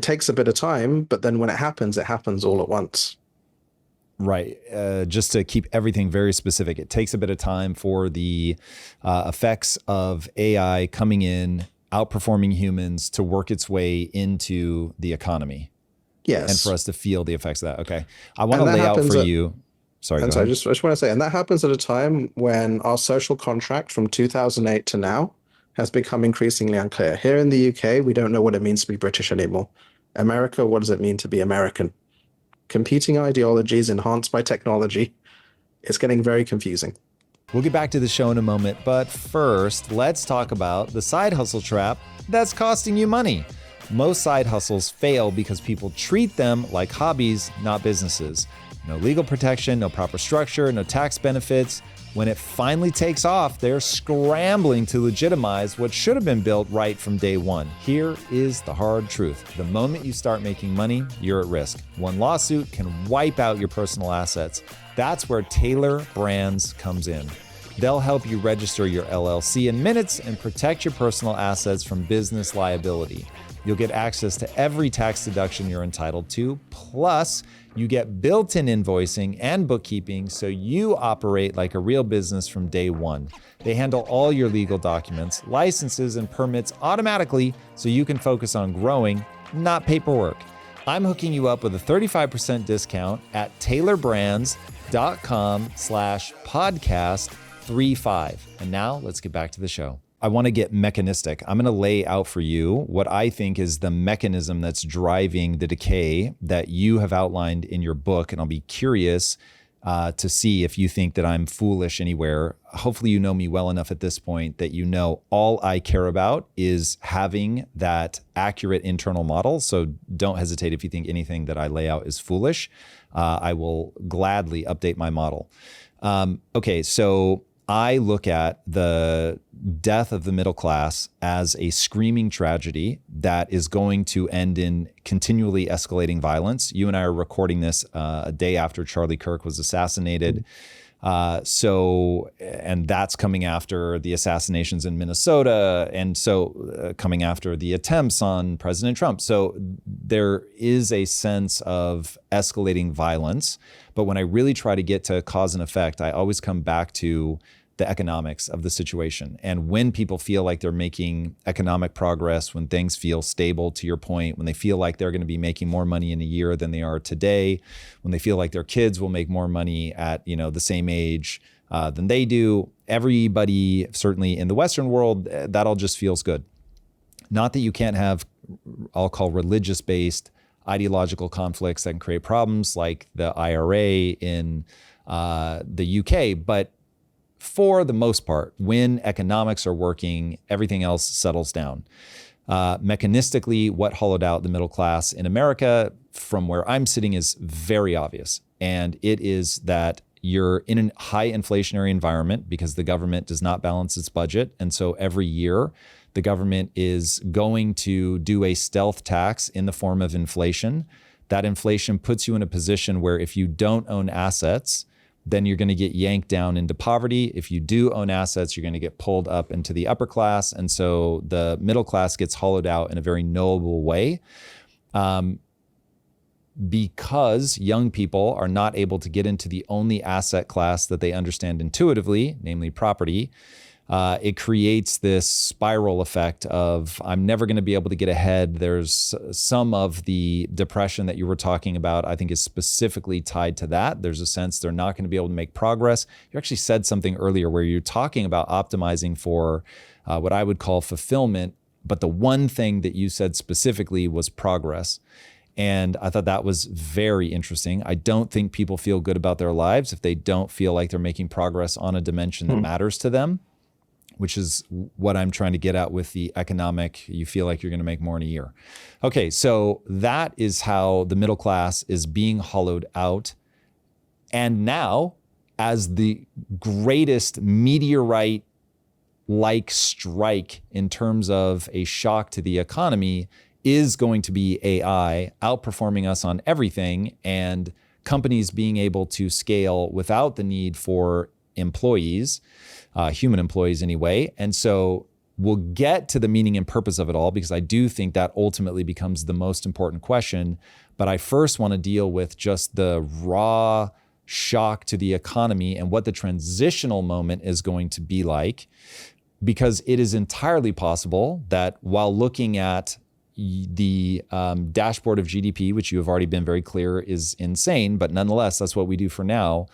takes a bit of time, but then when it happens all at once. Right. Just to keep everything very specific, it takes a bit of time for the effects of AI coming in, outperforming humans to work its way into the economy. Yes. And for us to feel the effects of that. Okay. I want to And that lay out happens for at- you. Sorry, And go so I ahead. just want to say, and that happens at a time when our social contract from 2008 to now has become increasingly unclear. Here in the UK, we don't know what it means to be British anymore. America, what does it mean to be American? Competing ideologies enhanced by technology. It's getting very confusing. We'll get back to the show in a moment, but first, let's talk about the side hustle trap that's costing you money. Most side hustles fail because people treat them like hobbies, not businesses. No legal protection, no proper structure, no tax benefits. When it finally takes off, they're scrambling to legitimize what should have been built right from day one. Here is the hard truth. The moment you start making money, you're at risk. One lawsuit can wipe out your personal assets. That's where Taylor Brands comes in. They'll help you register your LLC in minutes and protect your personal assets from business liability. You'll get access to every tax deduction you're entitled to. Plus, you get built-in invoicing and bookkeeping so you operate like a real business from day one. They handle all your legal documents, licenses, and permits automatically so you can focus on growing, not paperwork. I'm hooking you up with a 35% discount at taylorbrands.com/podcast35. And now let's get back to the show. I want to get mechanistic. I'm going to lay out for you what I think is the mechanism that's driving the decay that you have outlined in your book. And I'll be curious to see if you think that I'm foolish anywhere. Hopefully you know me well enough at this point that you know all I care about is having that accurate internal model. So don't hesitate if you think anything that I lay out is foolish. I will gladly update my model. Okay, so I look at the death of the middle class as a screaming tragedy that is going to end in continually escalating violence. You and I are recording this a day after Charlie Kirk was assassinated. And that's coming after the assassinations in Minnesota. And so coming after the attempts on President Trump. So there is a sense of escalating violence. But when I really try to get to cause and effect, I always come back to the economics of the situation. And when people feel like they're making economic progress, when things feel stable, to your point, when they feel like they're going to be making more money in a year than they are today, when they feel like their kids will make more money at, the same age than they do, everybody, certainly in the Western world, that all just feels good. Not that you can't have, I'll call religious-based ideological conflicts that can create problems like the IRA in the UK, but for the most part, when economics are working, everything else settles down. Mechanistically, what hollowed out the middle class in America, from where I'm sitting, is very obvious. And it is that you're in a high inflationary environment because the government does not balance its budget. And so every year, the government is going to do a stealth tax in the form of inflation. That inflation puts you in a position where if you don't own assets, then you're going to get yanked down into poverty. If you do own assets, you're going to get pulled up into the upper class. And so the middle class gets hollowed out in a very knowable way. Because young people are not able to get into the only asset class that they understand intuitively, namely property, it creates this spiral effect of, I'm never going to be able to get ahead. There's some of the depression that you were talking about, I think, is specifically tied to that. There's a sense they're not going to be able to make progress. You actually said something earlier where you're talking about optimizing for what I would call fulfillment. But the one thing that you said specifically was progress. And I thought that was very interesting. I don't think people feel good about their lives if they don't feel like they're making progress on a dimension that matters to them, which is what I'm trying to get at with the economic, you feel like you're going to make more in a year. Okay, so that is how the middle class is being hollowed out. And now, as the greatest meteorite-like strike in terms of a shock to the economy is going to be AI outperforming us on everything, and companies being able to scale without the need for employees, human employees anyway. And so We'll get to the meaning and purpose of it all, because I do think that ultimately becomes the most important question. But I first want to deal with just the raw shock to the economy and what the transitional moment is going to be like, because it is entirely possible that while looking at the dashboard of GDP, which you have already been very clear is insane, but nonetheless, that's what we do for now.